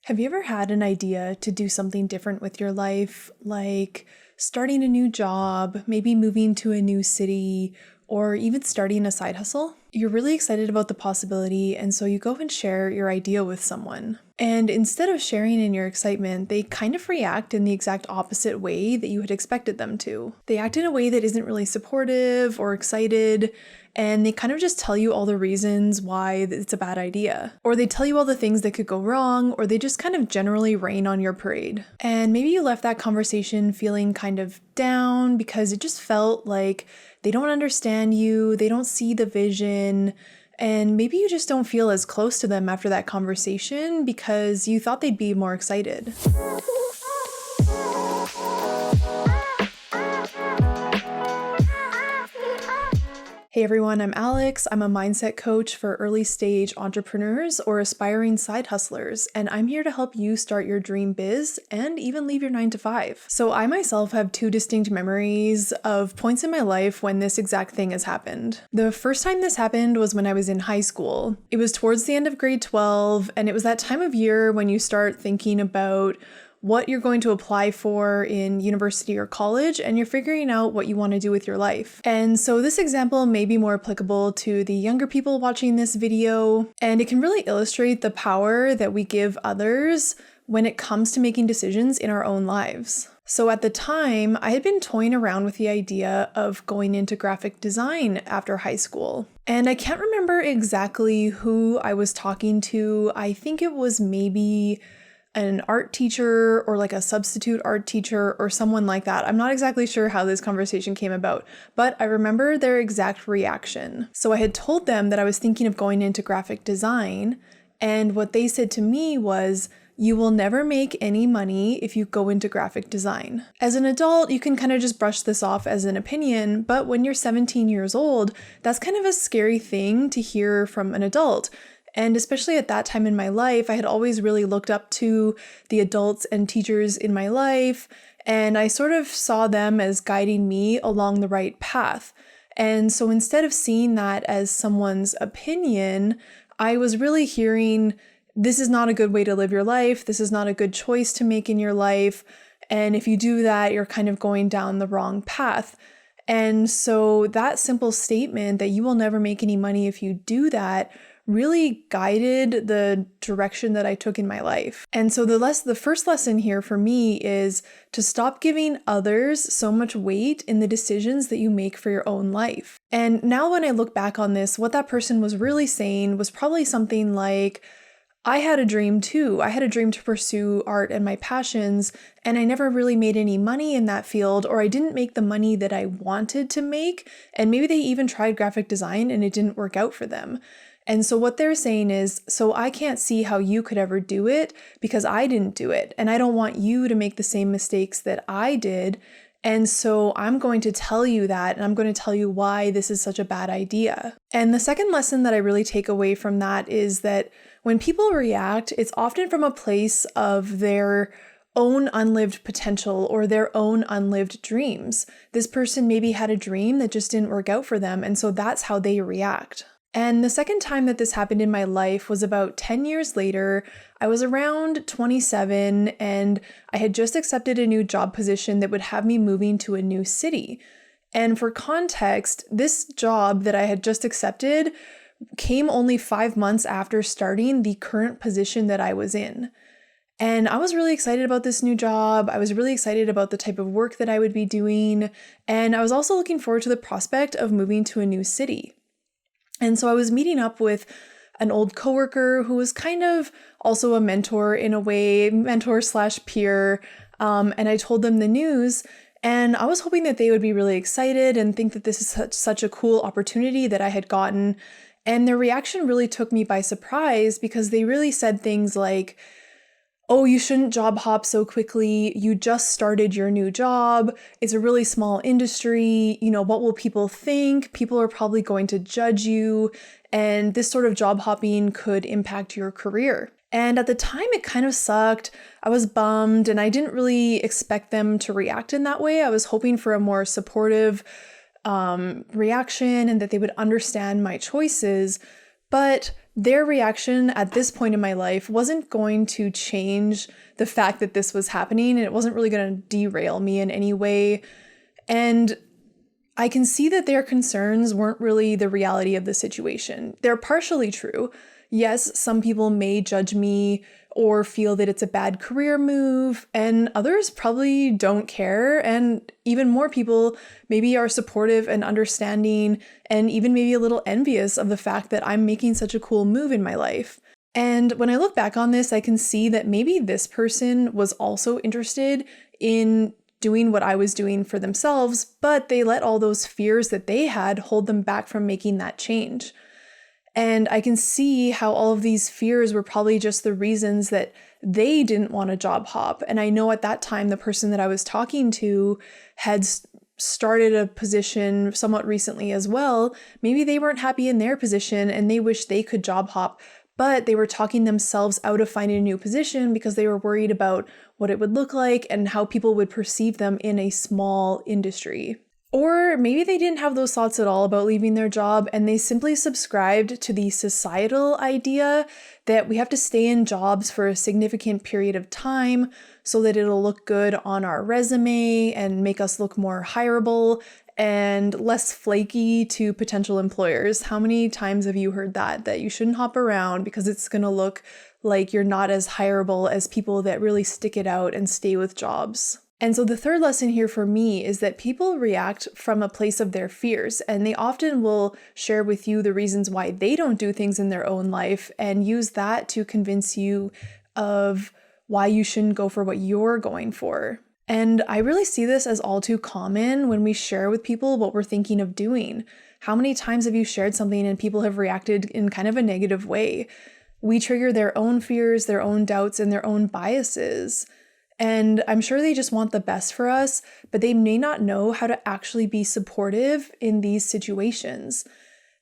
Have you ever had an idea to do something different with your life, like starting a new job, maybe moving to a new city, or even starting a side hustle? You're really excited about the possibility, and so you go and share your idea with someone. And instead of sharing in your excitement, they kind of react in the exact opposite way that you had expected them to. They act in a way that isn't really supportive or excited, and they kind of just tell you all the reasons why it's a bad idea. Or they tell you all the things that could go wrong, or they just kind of generally rain on your parade. And maybe you left that conversation feeling kind of down because it just felt like they don't understand you, they don't see the vision, and maybe you just don't feel as close to them after that conversation because you thought they'd be more excited. Hey everyone, I'm Alex. I'm a mindset coach for early stage entrepreneurs or aspiring side hustlers, and I'm here to help you start your dream biz and even leave your 9 to 5. So I myself have two distinct memories of points in my life when this exact thing has happened. The first time this happened was when I was in high school. It was towards the end of grade 12, and it was that time of year when you start thinking about what you're going to apply for in university or college, and you're figuring out what you want to do with your life. And so this example may be more applicable to the younger people watching this video, and it can really illustrate the power that we give others when it comes to making decisions in our own lives. So at the time, I had been toying around with the idea of going into graphic design after high school. And I can't remember exactly who I was talking to. I think it was maybe an art teacher or like a substitute art teacher or someone like that. I'm not exactly sure how this conversation came about, but I remember their exact reaction. So I had told them that I was thinking of going into graphic design, and what they said to me was, "You will never make any money if you go into graphic design." As an adult, you can kind of just brush this off as an opinion, but when you're 17 years old, that's kind of a scary thing to hear from an adult. And especially at that time in my life, I had always really looked up to the adults and teachers in my life, and I sort of saw them as guiding me along the right path. And so instead of seeing that as someone's opinion, I was really hearing, this is not a good way to live your life, this is not a good choice to make in your life, and if you do that, you're kind of going down the wrong path. And so that simple statement that you will never make any money if you do that really guided the direction that I took in my life. And so the first lesson here for me is to stop giving others so much weight in the decisions that you make for your own life. And now when I look back on this, what that person was really saying was probably something like, I had a dream too. I had a dream to pursue art and my passions, and I never really made any money in that field, or I didn't make the money that I wanted to make, and maybe they even tried graphic design and it didn't work out for them. And so what they're saying is, so I can't see how you could ever do it because I didn't do it, and I don't want you to make the same mistakes that I did. And so I'm going to tell you that, and I'm going to tell you why this is such a bad idea. And the second lesson that I really take away from that is that when people react, it's often from a place of their own unlived potential or their own unlived dreams. This person maybe had a dream that just didn't work out for them, and so that's how they react. And the second time that this happened in my life was about 10 years later. I was around 27 and I had just accepted a new job position that would have me moving to a new city. And for context, this job that I had just accepted came only 5 months after starting the current position that I was in. And I was really excited about this new job. I was really excited about the type of work that I would be doing. And I was also looking forward to the prospect of moving to a new city. And so I was meeting up with an old coworker who was kind of also a mentor in a way, mentor/peer. And I told them the news, and I was hoping that they would be really excited and think that this is such a cool opportunity that I had gotten. And their reaction really took me by surprise because they really said things like, "Oh, you shouldn't job hop so quickly. You just started your new job. It's a really small industry. What will people think? People are probably going to judge you. And this sort of job hopping could impact your career." And at the time, it kind of sucked. I was bummed, and I didn't really expect them to react in that way. I was hoping for a more supportive reaction and that they would understand my choices. But their reaction at this point in my life wasn't going to change the fact that this was happening, and it wasn't really going to derail me in any way. And I can see that their concerns weren't really the reality of the situation. They're partially true. Yes, some people may judge me or feel that it's a bad career move, and others probably don't care. And even more people maybe are supportive and understanding and even maybe a little envious of the fact that I'm making such a cool move in my life. And when I look back on this, I can see that maybe this person was also interested in doing what I was doing for themselves, but they let all those fears that they had hold them back from making that change. And I can see how all of these fears were probably just the reasons that they didn't want to job hop. And I know at that time, the person that I was talking to had started a position somewhat recently as well. Maybe they weren't happy in their position and they wished they could job hop, but they were talking themselves out of finding a new position because they were worried about what it would look like and how people would perceive them in a small industry. Or maybe they didn't have those thoughts at all about leaving their job and they simply subscribed to the societal idea that we have to stay in jobs for a significant period of time so that it'll look good on our resume and make us look more hireable and less flaky to potential employers. How many times have you heard that you shouldn't hop around because it's going to look like you're not as hireable as people that really stick it out and stay with jobs? And so the third lesson here for me is that people react from a place of their fears, and they often will share with you the reasons why they don't do things in their own life and use that to convince you of why you shouldn't go for what you're going for. And I really see this as all too common when we share with people what we're thinking of doing. How many times have you shared something and people have reacted in kind of a negative way? We trigger their own fears, their own doubts, and their own biases. And I'm sure they just want the best for us, but they may not know how to actually be supportive in these situations.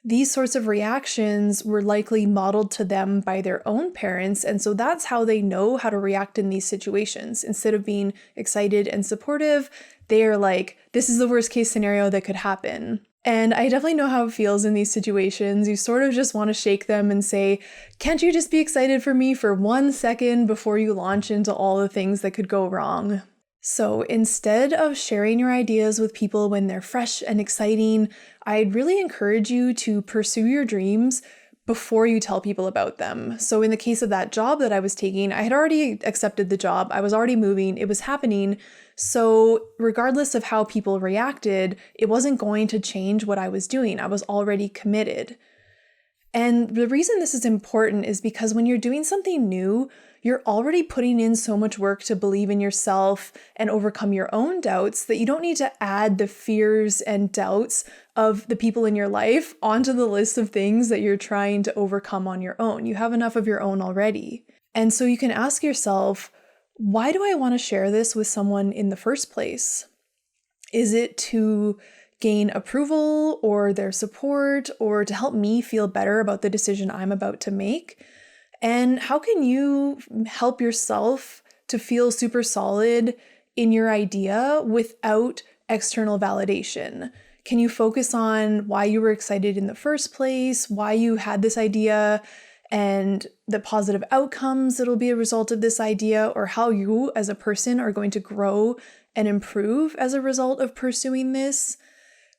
These sorts of reactions were likely modeled to them by their own parents, and so that's how they know how to react in these situations. Instead of being excited and supportive, they are like, this is the worst case scenario that could happen. And I definitely know how it feels in these situations. You sort of just want to shake them and say, can't you just be excited for me for 1 second before you launch into all the things that could go wrong? So instead of sharing your ideas with people when they're fresh and exciting, I'd really encourage you to pursue your dreams before you tell people about them. So in the case of that job that I was taking, I had already accepted the job. I was already moving. It was happening. So regardless of how people reacted, it wasn't going to change what I was doing. I was already committed. And the reason this is important is because when you're doing something new, you're already putting in so much work to believe in yourself and overcome your own doubts that you don't need to add the fears and doubts of the people in your life onto the list of things that you're trying to overcome on your own. You have enough of your own already. And so you can ask yourself, why do I want to share this with someone in the first place? Is it to gain approval or their support or to help me feel better about the decision I'm about to make? And how can you help yourself to feel super solid in your idea without external validation? Can you focus on why you were excited in the first place, why you had this idea, and the positive outcomes that'll be a result of this idea, or how you as a person are going to grow and improve as a result of pursuing this?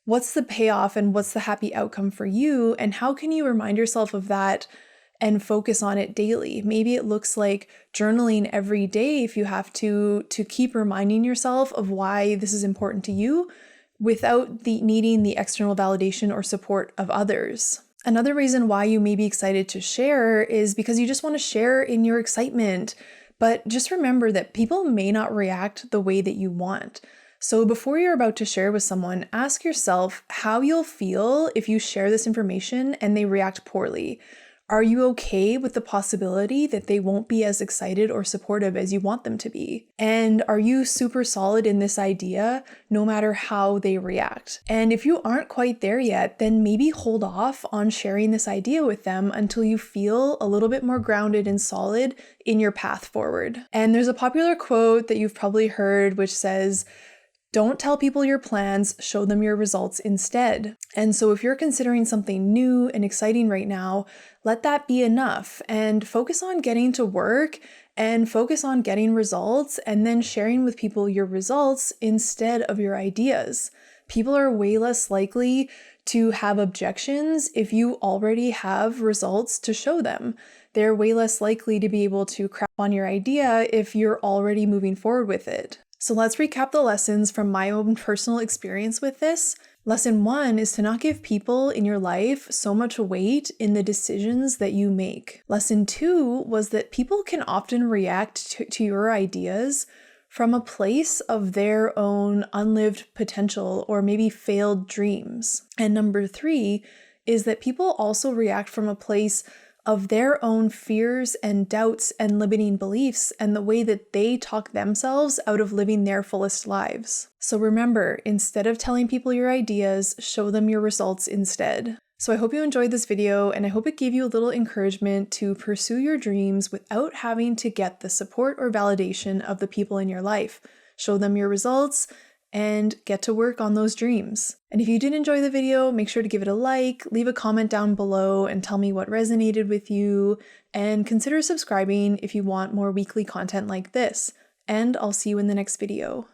What's the payoff and what's the happy outcome for you? And how can you remind yourself of that and focus on it daily? Maybe it looks like journaling every day if you have to keep reminding yourself of why this is important to you without needing the external validation or support of others. Another reason why you may be excited to share is because you just want to share in your excitement. But just remember that people may not react the way that you want. So before you're about to share with someone, ask yourself how you'll feel if you share this information and they react poorly. Are you okay with the possibility that they won't be as excited or supportive as you want them to be? And are you super solid in this idea no matter how they react? And if you aren't quite there yet, then maybe hold off on sharing this idea with them until you feel a little bit more grounded and solid in your path forward. And there's a popular quote that you've probably heard which says, Don't tell people your plans, show them your results instead. And so if you're considering something new and exciting right now, let that be enough and focus on getting to work and focus on getting results and then sharing with people your results instead of your ideas. People are way less likely to have objections if you already have results to show them. They're way less likely to be able to crap on your idea if you're already moving forward with it. So let's recap the lessons from my own personal experience with this. Lesson 1 is to not give people in your life so much weight in the decisions that you make. Lesson 2 was that people can often react to your ideas from a place of their own unlived potential or maybe failed dreams. And number 3 is that people also react from a place of their own fears and doubts and limiting beliefs and the way that they talk themselves out of living their fullest lives. So remember, instead of telling people your ideas, show them your results instead. So I hope you enjoyed this video and I hope it gave you a little encouragement to pursue your dreams without having to get the support or validation of the people in your life. Show them your results and get to work on those dreams. And if you did enjoy the video, make sure to give it a like, leave a comment down below and tell me what resonated with you, and consider subscribing if you want more weekly content like this. And I'll see you in the next video.